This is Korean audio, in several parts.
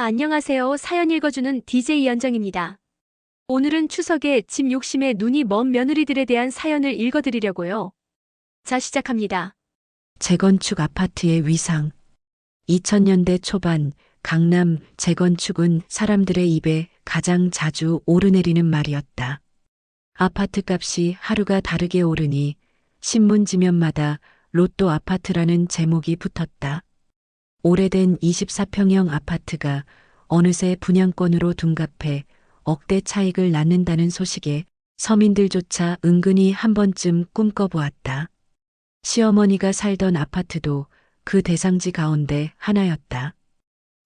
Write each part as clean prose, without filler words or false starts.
안녕하세요. 사연 읽어주는 DJ 연정입니다. 오늘은 추석에 집 욕심에 눈이 먼 며느리들에 대한 사연을 읽어드리려고요. 자, 시작합니다. 재건축 아파트의 위상. 2000년대 초반 강남 재건축은 사람들의 입에 가장 자주 오르내리는 말이었다. 아파트 값이 하루가 다르게 오르니 신문 지면마다 로또 아파트라는 제목이 붙었다. 오래된 24평형 아파트가 어느새 분양권으로 둔갑해 억대 차익을 낳는다는 소식에 서민들조차 은근히 한 번쯤 꿈꿔보았다. 시어머니가 살던 아파트도 그 대상지 가운데 하나였다.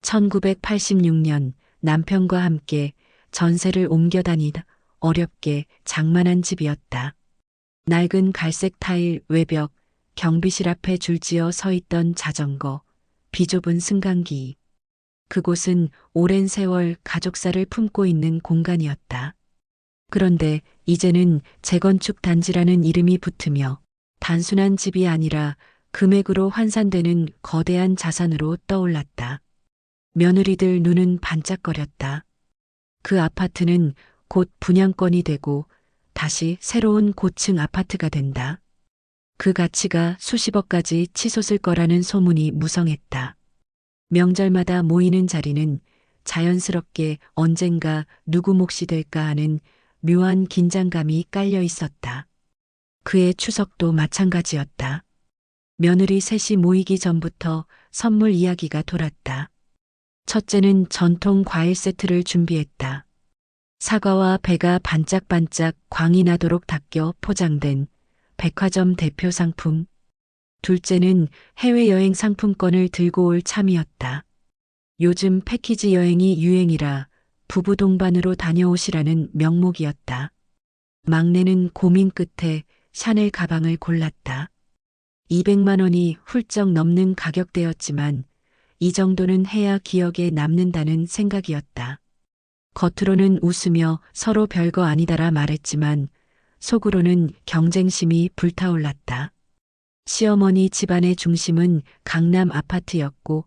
1986년 남편과 함께 전세를 옮겨 다니다 어렵게 장만한 집이었다. 낡은 갈색 타일 외벽, 경비실 앞에 줄지어 서 있던 자전거, 비좁은 승강기. 그곳은 오랜 세월 가족사를 품고 있는 공간이었다. 그런데 이제는 재건축 단지라는 이름이 붙으며 단순한 집이 아니라 금액으로 환산되는 거대한 자산으로 떠올랐다. 며느리들 눈은 반짝거렸다. 그 아파트는 곧 분양권이 되고 다시 새로운 고층 아파트가 된다. 그 가치가 수십억까지 치솟을 거라는 소문이 무성했다. 명절마다 모이는 자리는 자연스럽게 언젠가 누구 몫이 될까 하는 묘한 긴장감이 깔려 있었다. 그의 추석도 마찬가지였다. 며느리 셋이 모이기 전부터 선물 이야기가 돌았다. 첫째는 전통 과일 세트를 준비했다. 사과와 배가 반짝반짝 광이 나도록 닦여 포장된 백화점 대표 상품. 둘째는 해외여행 상품권을 들고 올 참이었다. 요즘 패키지 여행이 유행이라 부부 동반으로 다녀오시라는 명목이었다. 막내는 고민 끝에 샤넬 가방을 골랐다. 200만 원이 훌쩍 넘는 가격대였지만 이 정도는 해야 기억에 남는다는 생각이었다. 겉으로는 웃으며 서로 별거 아니다라 말했지만 속으로는 경쟁심이 불타올랐다. 시어머니 집안의 중심은 강남 아파트였고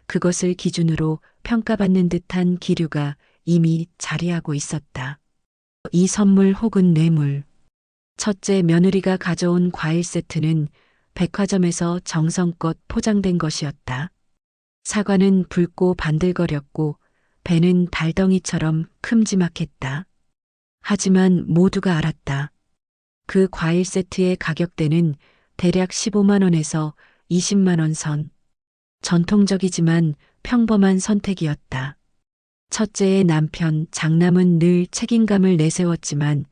그것을 기준으로 평가받는 듯한 기류가 이미 자리하고 있었다. 이 선물 혹은 뇌물. 첫째 며느리가 가져온 과일 세트는 백화점에서 정성껏 포장된 것이었다. 사과는 붉고 반들거렸고 배는 달덩이처럼 큼지막했다. 하지만 모두가 알았다. 그 과일 세트의 가격대는 대략 15만 원에서 20만 원 선. 전통적이지만 평범한 선택이었다. 첫째의 남편 장남은 늘 책임감을 내세웠지만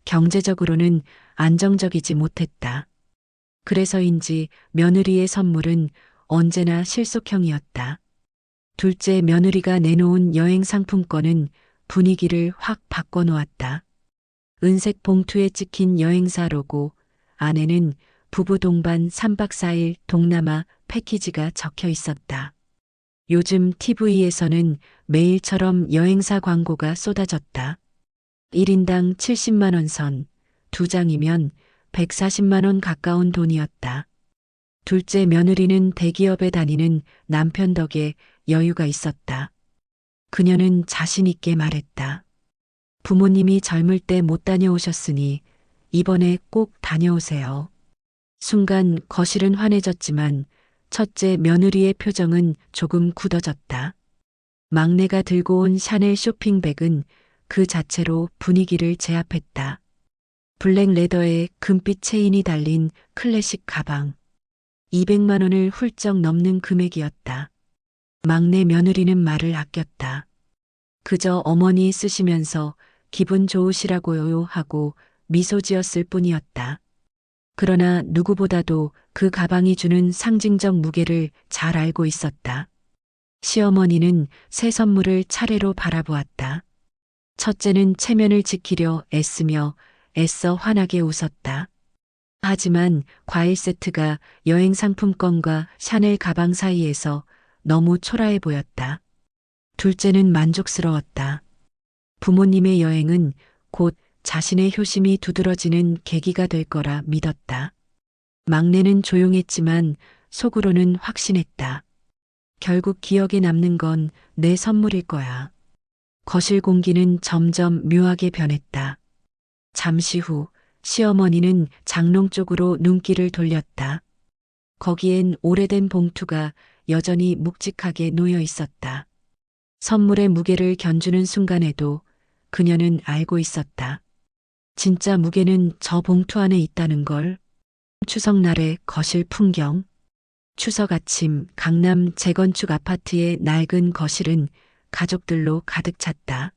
경제적으로는 안정적이지 못했다. 그래서인지 며느리의 선물은 언제나 실속형이었다. 둘째 며느리가 내놓은 여행 상품권은 분위기를 확 바꿔놓았다. 은색 봉투에 찍힌 여행사 로고, 안에는 부부 동반 3박 4일 동남아 패키지가 적혀 있었다. 요즘 TV에서는 매일처럼 여행사 광고가 쏟아졌다. 1인당 70만 원 선, 2장이면 140만 원 가까운 돈이었다. 둘째 며느리는 대기업에 다니는 남편 덕에 여유가 있었다. 그녀는 자신 있게 말했다. 부모님이 젊을 때 못 다녀오셨으니 이번에 꼭 다녀오세요. 순간 거실은 환해졌지만 첫째 며느리의 표정은 조금 굳어졌다. 막내가 들고 온 샤넬 쇼핑백은 그 자체로 분위기를 제압했다. 블랙 레더에 금빛 체인이 달린 클래식 가방. 200만 원을 훌쩍 넘는 금액이었다. 막내 며느리는 말을 아꼈다. 그저 어머니 쓰시면서 기분 좋으시라고요 하고 미소 지었을 뿐이었다. 그러나 누구보다도 그 가방이 주는 상징적 무게를 잘 알고 있었다. 시어머니는 새 선물을 차례로 바라보았다. 첫째는 체면을 지키려 애쓰며 애써 환하게 웃었다. 하지만 과일 세트가 여행 상품권과 샤넬 가방 사이에서 너무 초라해 보였다. 둘째는 만족스러웠다. 부모님의 여행은 곧 자신의 효심이 두드러지는 계기가 될 거라 믿었다. 막내는 조용했지만 속으로는 확신했다. 결국 기억에 남는 건 내 선물일 거야. 거실 공기는 점점 묘하게 변했다. 잠시 후 시어머니는 장롱 쪽으로 눈길을 돌렸다. 거기엔 오래된 봉투가 여전히 묵직하게 놓여 있었다. 선물의 무게를 견주는 순간에도 그녀는 알고 있었다. 진짜 무게는 저 봉투 안에 있다는 걸. 추석날의 거실 풍경. 추석 아침 강남 재건축 아파트의 낡은 거실은 가족들로 가득 찼다.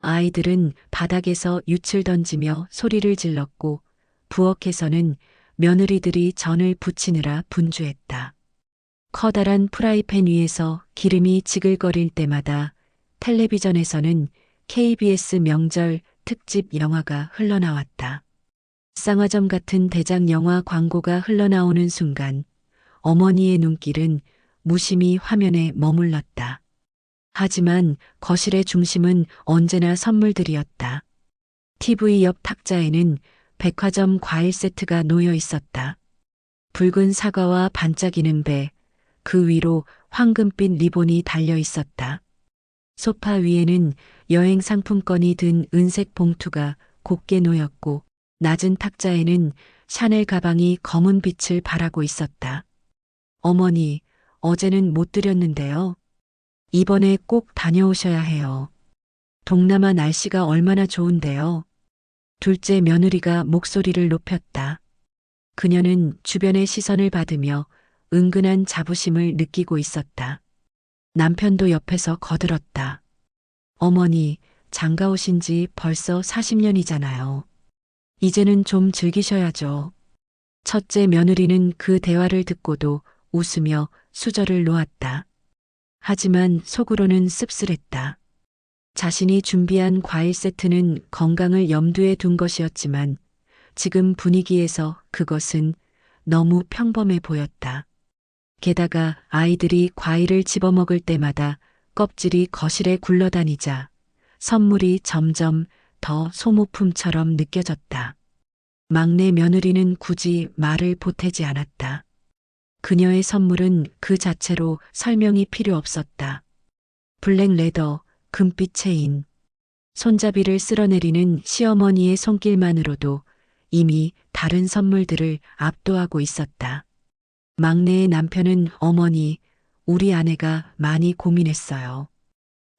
아이들은 바닥에서 유출 던지며 소리를 질렀고 부엌에서는 며느리들이 전을 부치느라 분주했다. 커다란 프라이팬 위에서 기름이 지글거릴 때마다 텔레비전에서는 KBS 명절 특집 영화가 흘러나왔다. 쌍화점 같은 대작 영화 광고가 흘러나오는 순간 어머니의 눈길은 무심히 화면에 머물렀다. 하지만 거실의 중심은 언제나 선물들이었다. TV 옆 탁자에는 백화점 과일 세트가 놓여 있었다. 붉은 사과와 반짝이는 배, 그 위로 황금빛 리본이 달려 있었다. 소파 위에는 여행 상품권이 든 은색 봉투가 곱게 놓였고 낮은 탁자에는 샤넬 가방이 검은 빛을 발하고 있었다. 어머니, 어제는 못 드렸는데요. 이번에 꼭 다녀오셔야 해요. 동남아 날씨가 얼마나 좋은데요. 둘째 며느리가 목소리를 높였다. 그녀는 주변의 시선을 받으며 은근한 자부심을 느끼고 있었다. 남편도 옆에서 거들었다. 어머니, 장가 오신 지 벌써 40년이잖아요. 이제는 좀 즐기셔야죠. 첫째 며느리는 그 대화를 듣고도 웃으며 수저를 놓았다. 하지만 속으로는 씁쓸했다. 자신이 준비한 과일 세트는 건강을 염두에 둔 것이었지만 지금 분위기에서 그것은 너무 평범해 보였다. 게다가 아이들이 과일을 집어먹을 때마다 껍질이 거실에 굴러다니자 선물이 점점 더 소모품처럼 느껴졌다. 막내 며느리는 굳이 말을 보태지 않았다. 그녀의 선물은 그 자체로 설명이 필요 없었다. 블랙 레더, 금빛 체인, 손잡이를 쓸어내리는 시어머니의 손길만으로도 이미 다른 선물들을 압도하고 있었다. 막내의 남편은 어머니, 우리 아내가 많이 고민했어요.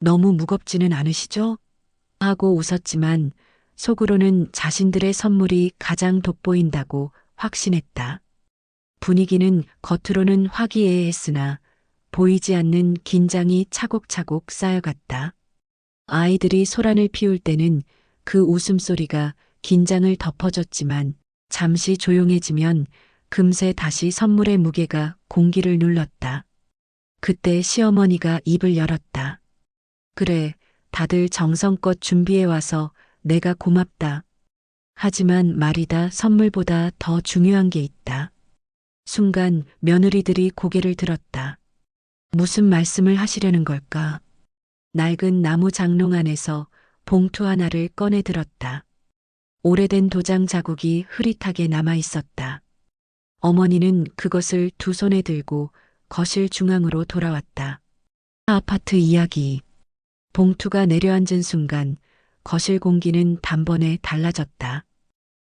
너무 무겁지는 않으시죠? 하고 웃었지만 속으로는 자신들의 선물이 가장 돋보인다고 확신했다. 분위기는 겉으로는 화기애애했으나 보이지 않는 긴장이 차곡차곡 쌓여갔다. 아이들이 소란을 피울 때는 그 웃음소리가 긴장을 덮어줬지만 잠시 조용해지면 금세 다시 선물의 무게가 공기를 눌렀다. 그때 시어머니가 입을 열었다. 그래, 다들 정성껏 준비해와서 내가 고맙다. 하지만 말이다, 선물보다 더 중요한 게 있다. 순간 며느리들이 고개를 들었다. 무슨 말씀을 하시려는 걸까? 낡은 나무 장롱 안에서 봉투 하나를 꺼내 들었다. 오래된 도장 자국이 흐릿하게 남아 있었다. 어머니는 그것을 두 손에 들고 거실 중앙으로 돌아왔다. 아파트 이야기. 봉투가 내려앉은 순간 거실 공기는 단번에 달라졌다.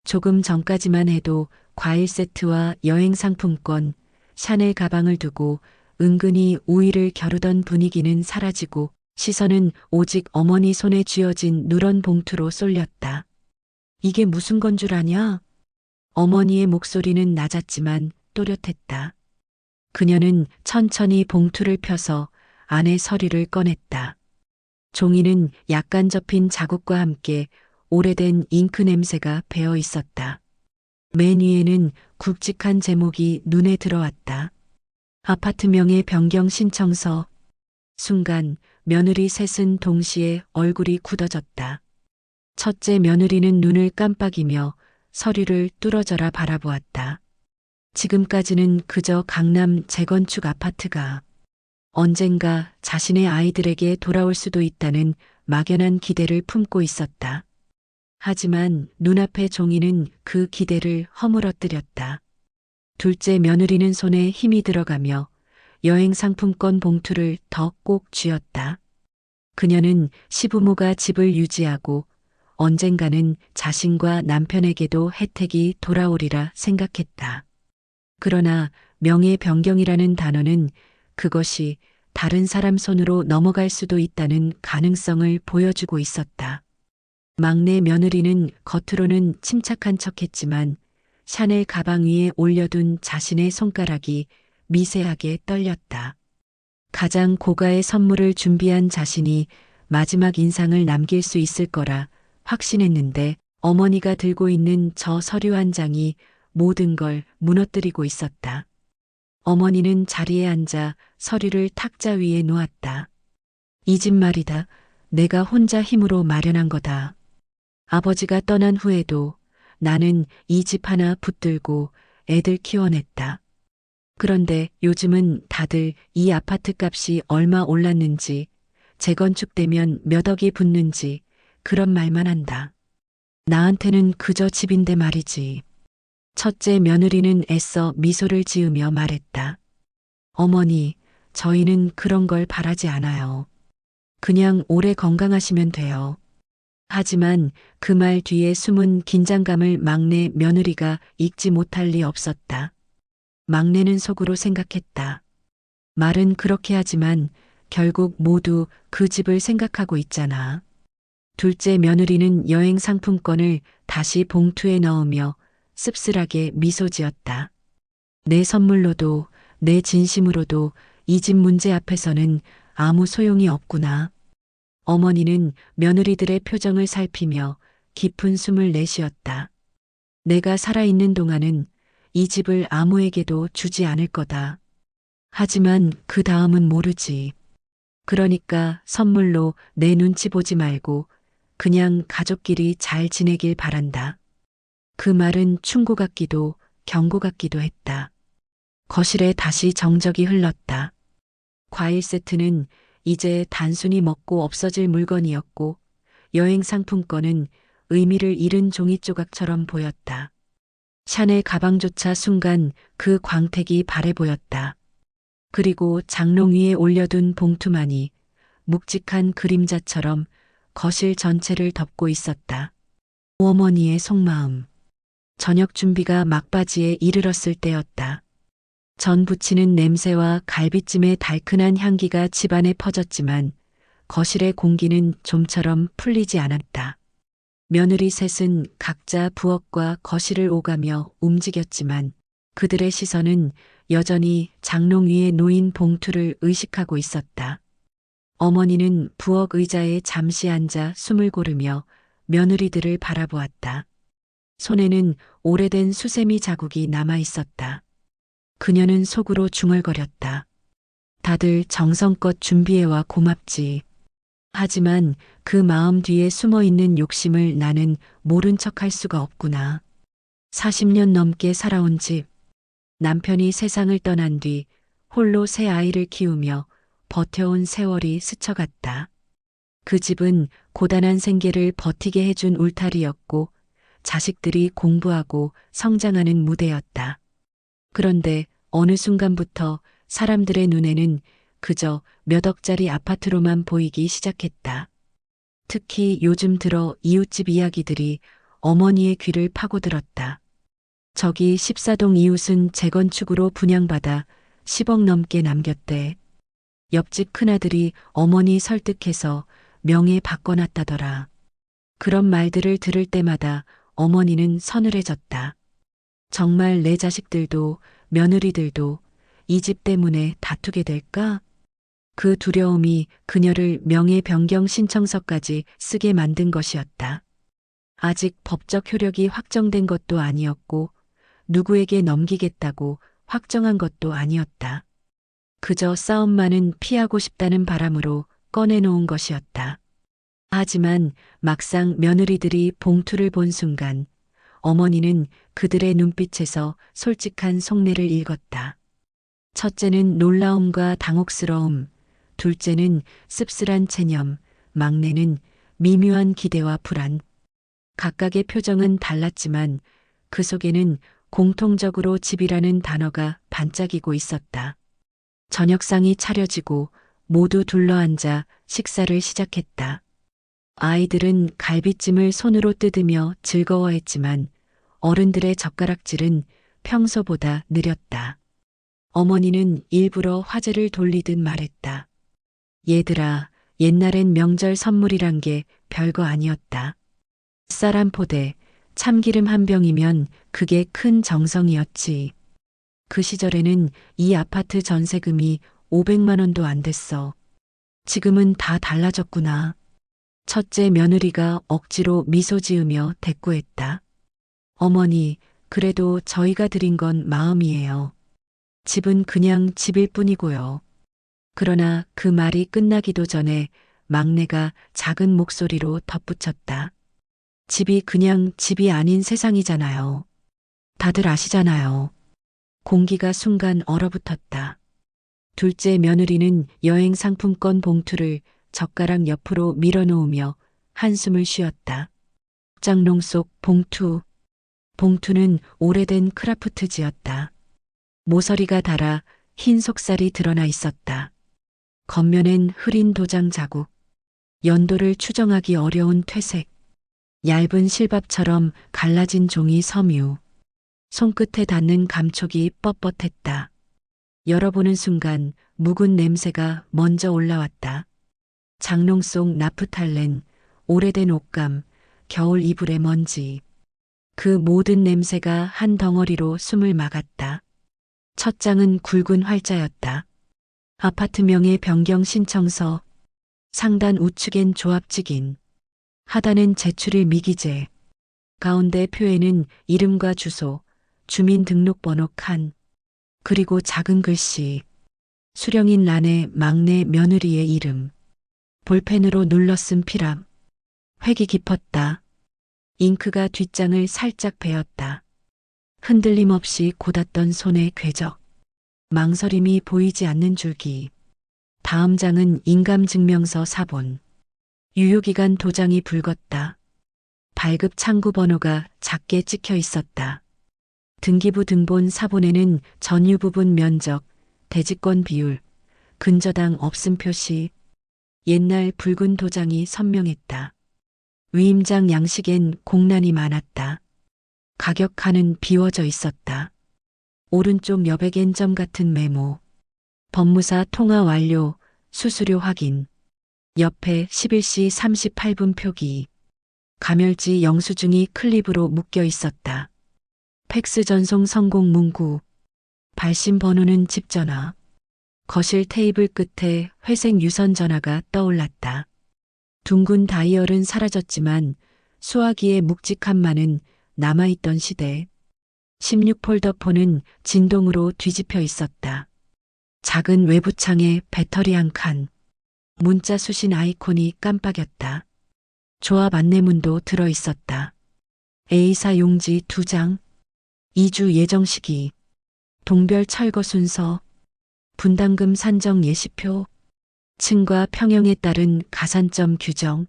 조금 전까지만 해도 과일 세트와 여행 상품권, 샤넬 가방을 두고 은근히 우위를 겨루던 분위기는 사라지고 시선은 오직 어머니 손에 쥐어진 누런 봉투로 쏠렸다. 이게 무슨 건 줄 아냐? 어머니의 목소리는 낮았지만 또렷했다. 그녀는 천천히 봉투를 펴서 안에 서류를 꺼냈다. 종이는 약간 접힌 자국과 함께 오래된 잉크 냄새가 배어 있었다. 맨 위에는 굵직한 제목이 눈에 들어왔다. 아파트명의 변경 신청서. 순간 며느리 셋은 동시에 얼굴이 굳어졌다. 첫째 며느리는 눈을 깜빡이며 서류를 뚫어져라 바라보았다. 지금까지는 그저 강남 재건축 아파트가 언젠가 자신의 아이들에게 돌아올 수도 있다는 막연한 기대를 품고 있었다. 하지만 눈앞의 종이는 그 기대를 허물어뜨렸다. 둘째 며느리는 손에 힘이 들어가며 여행 상품권 봉투를 더 꼭 쥐었다. 그녀는 시부모가 집을 유지하고 언젠가는 자신과 남편에게도 혜택이 돌아오리라 생각했다. 그러나 명예 변경이라는 단어는 그것이 다른 사람 손으로 넘어갈 수도 있다는 가능성을 보여주고 있었다. 막내 며느리는 겉으로는 침착한 척했지만 샤넬 가방 위에 올려둔 자신의 손가락이 미세하게 떨렸다. 가장 고가의 선물을 준비한 자신이 마지막 인상을 남길 수 있을 거라 확신했는데 어머니가 들고 있는 저 서류 한 장이 모든 걸 무너뜨리고 있었다. 어머니는 자리에 앉아 서류를 탁자 위에 놓았다. 이 집 말이다. 내가 혼자 힘으로 마련한 거다. 아버지가 떠난 후에도 나는 이 집 하나 붙들고 애들 키워냈다. 그런데 요즘은 다들 이 아파트 값이 얼마 올랐는지, 재건축되면 몇 억이 붙는지 그런 말만 한다. 나한테는 그저 집인데 말이지. 첫째 며느리는 애써 미소를 지으며 말했다. 어머니, 저희는 그런 걸 바라지 않아요. 그냥 오래 건강하시면 돼요. 하지만 그 말 뒤에 숨은 긴장감을 막내 며느리가 읽지 못할 리 없었다. 막내는 속으로 생각했다. 말은 그렇게 하지만 결국 모두 그 집을 생각하고 있잖아. 둘째 며느리는 여행 상품권을 다시 봉투에 넣으며 씁쓸하게 미소 지었다. 내 선물로도 내 진심으로도 이 집 문제 앞에서는 아무 소용이 없구나. 어머니는 며느리들의 표정을 살피며 깊은 숨을 내쉬었다. 내가 살아있는 동안은 이 집을 아무에게도 주지 않을 거다. 하지만 그 다음은 모르지. 그러니까 선물로 내 눈치 보지 말고 그냥 가족끼리 잘 지내길 바란다. 그 말은 충고 같기도 경고 같기도 했다. 거실에 다시 정적이 흘렀다. 과일 세트는 이제 단순히 먹고 없어질 물건이었고 여행 상품권은 의미를 잃은 종이 조각처럼 보였다. 샤넬 가방조차 순간 그 광택이 바래 보였다. 그리고 장롱 위에 올려둔 봉투만이 묵직한 그림자처럼 거실 전체를 덮고 있었다. 어머니의 속마음. 저녁 준비가 막바지에 이르렀을 때였다. 전 부치는 냄새와 갈비찜의 달큰한 향기가 집안에 퍼졌지만 거실의 공기는 좀처럼 풀리지 않았다. 며느리 셋은 각자 부엌과 거실을 오가며 움직였지만 그들의 시선은 여전히 장롱 위에 놓인 봉투를 의식하고 있었다. 어머니는 부엌 의자에 잠시 앉아 숨을 고르며 며느리들을 바라보았다. 손에는 오래된 수세미 자국이 남아 있었다. 그녀는 속으로 중얼거렸다. 다들 정성껏 준비해와 고맙지. 하지만 그 마음 뒤에 숨어 있는 욕심을 나는 모른 척 할 수가 없구나. 40년 넘게 살아온 집. 남편이 세상을 떠난 뒤 홀로 새 아이를 키우며 버텨온 세월이 스쳐갔다. 그 집은 고단한 생계를 버티게 해준 울타리였고 자식들이 공부하고 성장하는 무대였다. 그런데 어느 순간부터 사람들의 눈에는 그저 몇 억짜리 아파트로만 보이기 시작했다. 특히 요즘 들어 이웃집 이야기들이 어머니의 귀를 파고들었다. 저기 14동 이웃은 재건축으로 분양받아 10억 넘게 남겼대. 옆집 큰아들이 어머니 설득해서 명예 바꿔놨다더라. 그런 말들을 들을 때마다 어머니는 서늘해졌다. 정말 내 자식들도 며느리들도 이 집 때문에 다투게 될까? 그 두려움이 그녀를 명예 변경 신청서까지 쓰게 만든 것이었다. 아직 법적 효력이 확정된 것도 아니었고 누구에게 넘기겠다고 확정한 것도 아니었다. 그저 싸움만은 피하고 싶다는 바람으로 꺼내놓은 것이었다. 하지만 막상 며느리들이 봉투를 본 순간 어머니는 그들의 눈빛에서 솔직한 속내를 읽었다. 첫째는 놀라움과 당혹스러움, 둘째는 씁쓸한 체념, 막내는 미묘한 기대와 불안. 각각의 표정은 달랐지만 그 속에는 공통적으로 집이라는 단어가 반짝이고 있었다. 저녁상이 차려지고 모두 둘러앉아 식사를 시작했다. 아이들은 갈비찜을 손으로 뜯으며 즐거워했지만 어른들의 젓가락질은 평소보다 느렸다. 어머니는 일부러 화제를 돌리듯 말했다. 얘들아, 옛날엔 명절 선물이란 게 별거 아니었다. 쌀 한 포대, 참기름 한 병이면 그게 큰 정성이었지. 그 시절에는 이 아파트 전세금이 500만 원도 안 됐어. 지금은 다 달라졌구나. 첫째 며느리가 억지로 미소 지으며 대꾸했다. 어머니, 그래도 저희가 드린 건 마음이에요. 집은 그냥 집일 뿐이고요. 그러나 그 말이 끝나기도 전에 막내가 작은 목소리로 덧붙였다. 집이 그냥 집이 아닌 세상이잖아요. 다들 아시잖아요. 공기가 순간 얼어붙었다. 둘째 며느리는 여행 상품권 봉투를 젓가락 옆으로 밀어놓으며 한숨을 쉬었다. 장롱 속 봉투. 봉투는 오래된 크라프트지였다. 모서리가 닳아 흰 속살이 드러나 있었다. 겉면엔 흐린 도장 자국, 연도를 추정하기 어려운 퇴색, 얇은 실밥처럼 갈라진 종이 섬유, 손끝에 닿는 감촉이 뻣뻣했다. 열어보는 순간 묵은 냄새가 먼저 올라왔다. 장롱 속 나프탈렌, 오래된 옷감, 겨울 이불의 먼지. 그 모든 냄새가 한 덩어리로 숨을 막았다. 첫 장은 굵은 활자였다. 아파트명의 변경 신청서, 상단 우측엔 조합직인, 하단엔 제출일 미기재, 가운데 표에는 이름과 주소, 주민등록번호 칸, 그리고 작은 글씨, 수령인 란에 막내 며느리의 이름, 볼펜으로 눌러 쓴 피랍. 획이 깊었다. 잉크가 뒷장을 살짝 베었다. 흔들림 없이 곧았던 손의 궤적. 망설임이 보이지 않는 줄기. 다음 장은 인감증명서 사본. 유효기간 도장이 붉었다. 발급 창구 번호가 작게 찍혀 있었다. 등기부 등본 사본에는 전유 부분 면적, 대지권 비율, 근저당 없음 표시. 옛날 붉은 도장이 선명했다. 위임장 양식엔 공란이 많았다. 가격칸은 비워져 있었다. 오른쪽 여백엔 점 같은 메모. 법무사 통화 완료, 수수료 확인. 옆에 11시 38분 표기. 가멸지 영수증이 클립으로 묶여 있었다. 팩스 전송 성공 문구. 발신 번호는 집전화. 거실 테이블 끝에 회색 유선 전화가 떠올랐다. 둥근 다이얼은 사라졌지만 수화기의 묵직함만은 남아있던 시대. 16폴더폰은 진동으로 뒤집혀 있었다. 작은 외부창에 배터리 한 칸. 문자 수신 아이콘이 깜빡였다. 조합 안내문도 들어 있었다. A사 용지 2장. 2주 예정 시기. 동별 철거 순서. 분담금 산정 예시표. 층과 평형에 따른 가산점 규정.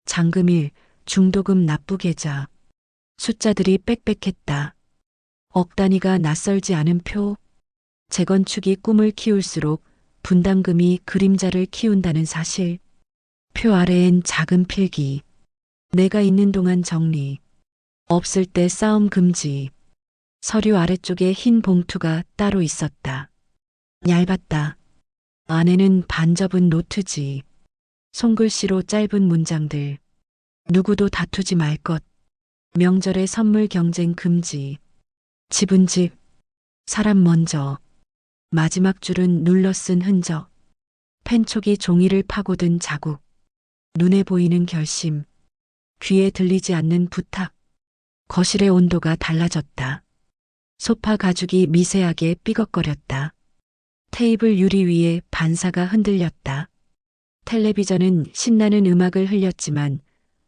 잔금일, 중도금 납부 계좌. 숫자들이 빽빽했다. 억 단위가 낯설지 않은 표. 재건축이 꿈을 키울수록 분담금이 그림자를 키운다는 사실. 표 아래엔 작은 필기. 내가 있는 동안 정리. 없을 때 싸움 금지. 서류 아래쪽에 흰 봉투가 따로 있었다. 얇았다. 안에는 반접은 노트지. 손글씨로 짧은 문장들. 누구도 다투지 말 것. 명절에 선물 경쟁 금지. 집은 집. 사람 먼저. 마지막 줄은 눌러 쓴 흔적. 펜촉이 종이를 파고든 자국. 눈에 보이는 결심. 귀에 들리지 않는 부탁. 거실의 온도가 달라졌다. 소파 가죽이 미세하게 삐걱거렸다. 테이블 유리 위에 반사가 흔들렸다. 텔레비전은 신나는 음악을 흘렸지만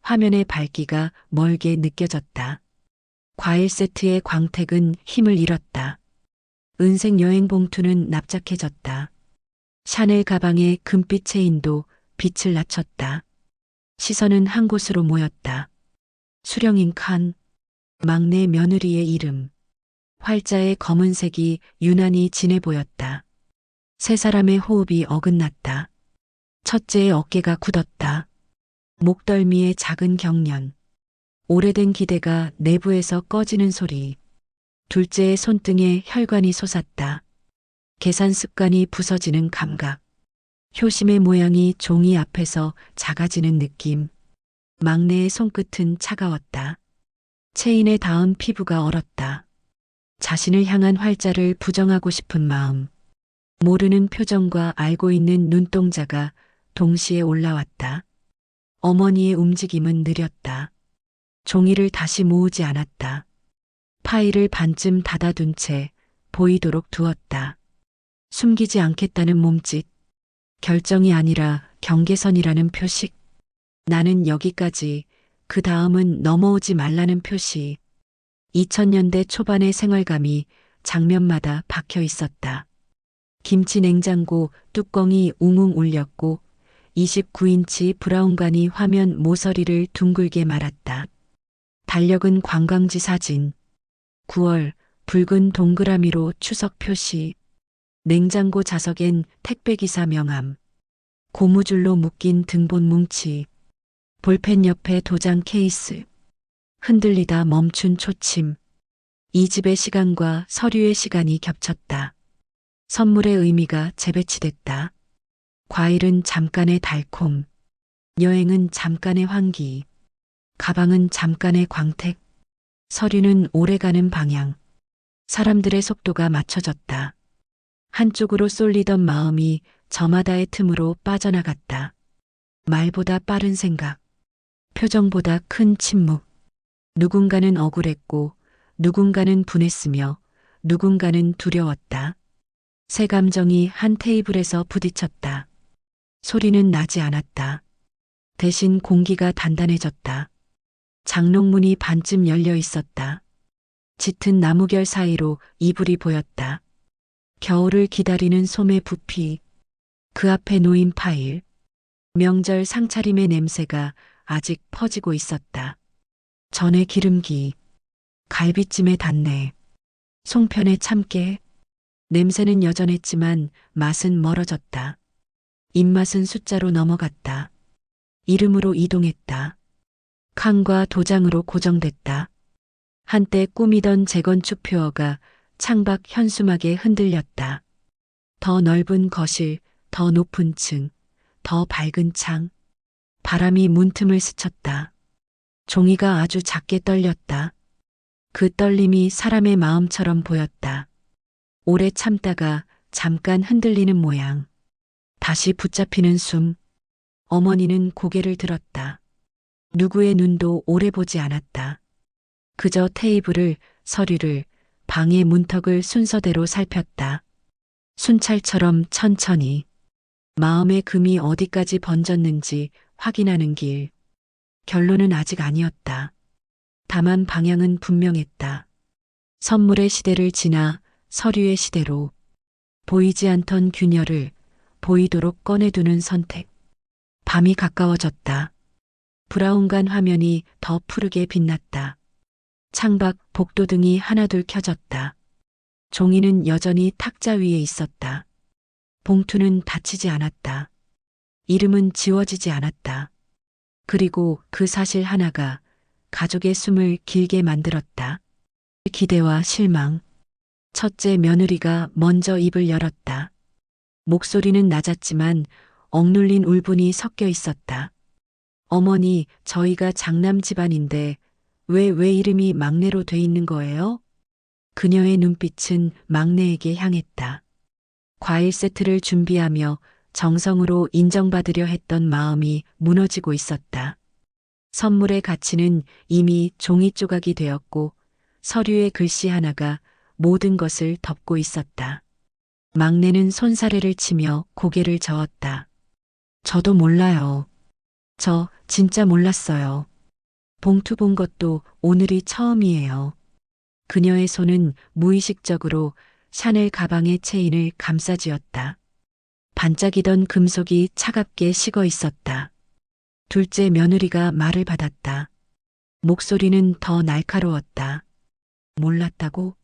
화면의 밝기가 멀게 느껴졌다. 과일 세트의 광택은 힘을 잃었다. 은색 여행 봉투는 납작해졌다. 샤넬 가방의 금빛 체인도 빛을 낮췄다. 시선은 한 곳으로 모였다. 수령인 칸, 막내 며느리의 이름. 활자의 검은색이 유난히 진해 보였다. 세 사람의 호흡이 어긋났다. 첫째의 어깨가 굳었다. 목덜미의 작은 경련. 오래된 기대가 내부에서 꺼지는 소리. 둘째의 손등에 혈관이 솟았다. 계산 습관이 부서지는 감각. 효심의 모양이 종이 앞에서 작아지는 느낌. 막내의 손끝은 차가웠다. 체인에 닿은 피부가 얼었다. 자신을 향한 활자를 부정하고 싶은 마음. 모르는 표정과 알고 있는 눈동자가 동시에 올라왔다. 어머니의 움직임은 느렸다. 종이를 다시 모으지 않았다. 파일을 반쯤 닫아둔 채 보이도록 두었다. 숨기지 않겠다는 몸짓. 결정이 아니라 경계선이라는 표식. 나는 여기까지, 그 다음은 넘어오지 말라는 표시. 2000년대 초반의 생활감이 장면마다 박혀 있었다. 김치 냉장고 뚜껑이 웅웅 울렸고 29인치 브라운관이 화면 모서리를 둥글게 말았다. 달력은 관광지 사진. 9월 붉은 동그라미로 추석 표시. 냉장고 자석엔 택배기사 명함. 고무줄로 묶인 등본 뭉치. 볼펜 옆에 도장 케이스. 흔들리다 멈춘 초침. 이 집의 시간과 서류의 시간이 겹쳤다. 선물의 의미가 재배치됐다. 과일은 잠깐의 달콤. 여행은 잠깐의 환기. 가방은 잠깐의 광택. 서류는 오래가는 방향. 사람들의 속도가 맞춰졌다. 한쪽으로 쏠리던 마음이 저마다의 틈으로 빠져나갔다. 말보다 빠른 생각. 표정보다 큰 침묵. 누군가는 억울했고, 누군가는 분했으며, 누군가는 두려웠다. 세 감정이 한 테이블에서 부딪혔다. 소리는 나지 않았다. 대신 공기가 단단해졌다. 장롱문이 반쯤 열려 있었다. 짙은 나무결 사이로 이불이 보였다. 겨울을 기다리는 솜의 부피. 그 앞에 놓인 파일. 명절 상차림의 냄새가 아직 퍼지고 있었다. 전의 기름기. 갈비찜의 단내. 송편의 참깨. 냄새는 여전했지만 맛은 멀어졌다. 입맛은 숫자로 넘어갔다. 이름으로 이동했다. 칸과 도장으로 고정됐다. 한때 꾸미던 재건축 표어가 창밖 현수막에 흔들렸다. 더 넓은 거실, 더 높은 층, 더 밝은 창. 바람이 문틈을 스쳤다. 종이가 아주 작게 떨렸다. 그 떨림이 사람의 마음처럼 보였다. 오래 참다가 잠깐 흔들리는 모양. 다시 붙잡히는 숨. 어머니는 고개를 들었다. 누구의 눈도 오래 보지 않았다. 그저 테이블을, 서류를, 방의 문턱을 순서대로 살폈다. 순찰처럼 천천히. 마음의 금이 어디까지 번졌는지 확인하는 길. 결론은 아직 아니었다. 다만 방향은 분명했다. 선물의 시대를 지나 서류의 시대로. 보이지 않던 균열을 보이도록 꺼내두는 선택. 밤이 가까워졌다. 브라운관 화면이 더 푸르게 빛났다. 창밖 복도등이 하나둘 켜졌다. 종이는 여전히 탁자 위에 있었다. 봉투는 닫히지 않았다. 이름은 지워지지 않았다. 그리고 그 사실 하나가 가족의 숨을 길게 만들었다. 기대와 실망. 첫째 며느리가 먼저 입을 열었다. 목소리는 낮았지만 억눌린 울분이 섞여 있었다. 어머니, 저희가 장남 집안인데 왜 이름이 막내로 돼 있는 거예요? 그녀의 눈빛은 막내에게 향했다. 과일 세트를 준비하며 정성으로 인정받으려 했던 마음이 무너지고 있었다. 선물의 가치는 이미 종이 조각이 되었고 서류의 글씨 하나가 모든 것을 덮고 있었다. 막내는 손사래를 치며 고개를 저었다. 저도 몰라요. 저 진짜 몰랐어요. 봉투 본 것도 오늘이 처음이에요. 그녀의 손은 무의식적으로 샤넬 가방의 체인을 감싸쥐었다. 반짝이던 금속이 차갑게 식어 있었다. 둘째 며느리가 말을 받았다. 목소리는 더 날카로웠다. 몰랐다고?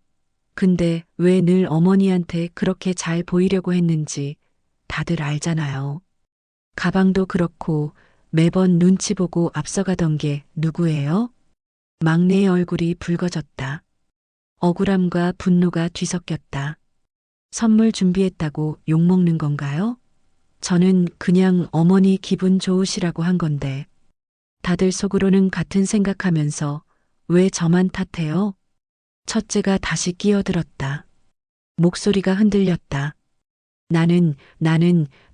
근데 왜 늘 어머니한테 그렇게 잘 보이려고 했는지 다들 알잖아요. 가방도 그렇고 매번 눈치 보고 앞서가던 게 누구예요? 막내의 얼굴이 붉어졌다. 억울함과 분노가 뒤섞였다. 선물 준비했다고 욕먹는 건가요? 저는 그냥 어머니 기분 좋으시라고 한 건데, 다들 속으로는 같은 생각하면서 왜 저만 탓해요? 첫째가 다시 끼어들었다. 목소리가 흔들렸다. 나는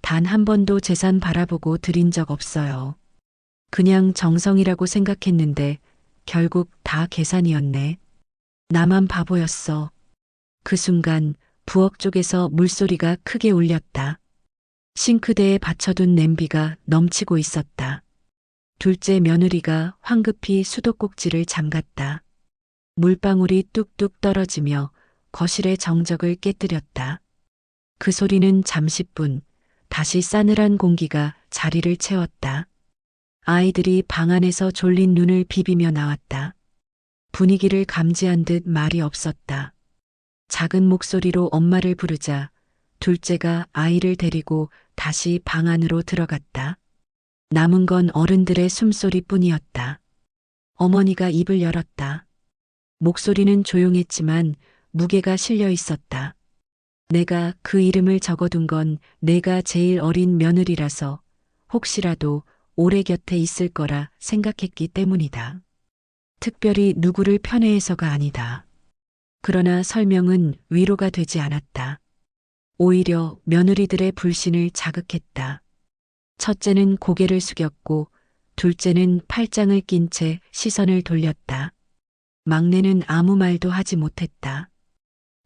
단 한 번도 재산 바라보고 드린 적 없어요. 그냥 정성이라고 생각했는데 결국 다 계산이었네. 나만 바보였어. 그 순간 부엌 쪽에서 물소리가 크게 울렸다. 싱크대에 받쳐둔 냄비가 넘치고 있었다. 둘째 며느리가 황급히 수도꼭지를 잠갔다. 물방울이 뚝뚝 떨어지며 거실의 정적을 깨뜨렸다. 그 소리는 잠시뿐 다시 싸늘한 공기가 자리를 채웠다. 아이들이 방 안에서 졸린 눈을 비비며 나왔다. 분위기를 감지한 듯 말이 없었다. 작은 목소리로 엄마를 부르자 둘째가 아이를 데리고 다시 방 안으로 들어갔다. 남은 건 어른들의 숨소리뿐이었다. 어머니가 입을 열었다. 목소리는 조용했지만 무게가 실려 있었다. 내가 그 이름을 적어둔 건 내가 제일 어린 며느리라서 혹시라도 오래 곁에 있을 거라 생각했기 때문이다. 특별히 누구를 편애해서가 아니다. 그러나 설명은 위로가 되지 않았다. 오히려 며느리들의 불신을 자극했다. 첫째는 고개를 숙였고 둘째는 팔짱을 낀 채 시선을 돌렸다. 막내는 아무 말도 하지 못했다.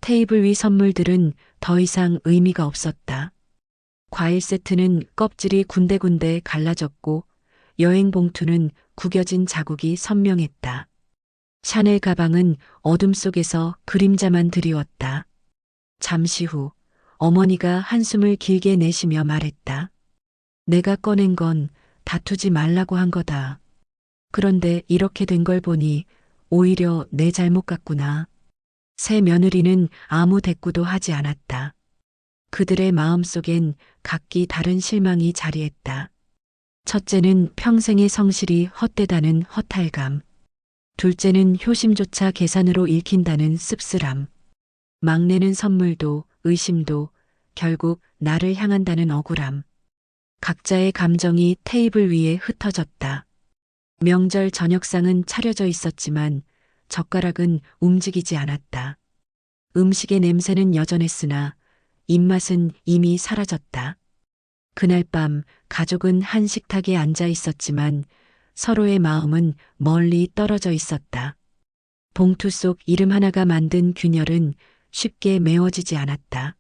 테이블 위 선물들은 더 이상 의미가 없었다. 과일 세트는 껍질이 군데군데 갈라졌고 여행 봉투는 구겨진 자국이 선명했다. 샤넬 가방은 어둠 속에서 그림자만 드리웠다. 잠시 후 어머니가 한숨을 길게 내쉬며 말했다. 내가 꺼낸 건 다투지 말라고 한 거다. 그런데 이렇게 된 걸 보니 오히려 내 잘못 같구나. 새 며느리는 아무 대꾸도 하지 않았다. 그들의 마음속엔 각기 다른 실망이 자리했다. 첫째는 평생의 성실이 헛되다는 허탈감. 둘째는 효심조차 계산으로 읽힌다는 씁쓸함. 막내는 선물도 의심도 결국 나를 향한다는 억울함. 각자의 감정이 테이블 위에 흩어졌다. 명절 저녁상은 차려져 있었지만 젓가락은 움직이지 않았다. 음식의 냄새는 여전했으나 입맛은 이미 사라졌다. 그날 밤 가족은 한 식탁에 앉아 있었지만 서로의 마음은 멀리 떨어져 있었다. 봉투 속 이름 하나가 만든 균열은 쉽게 메워지지 않았다.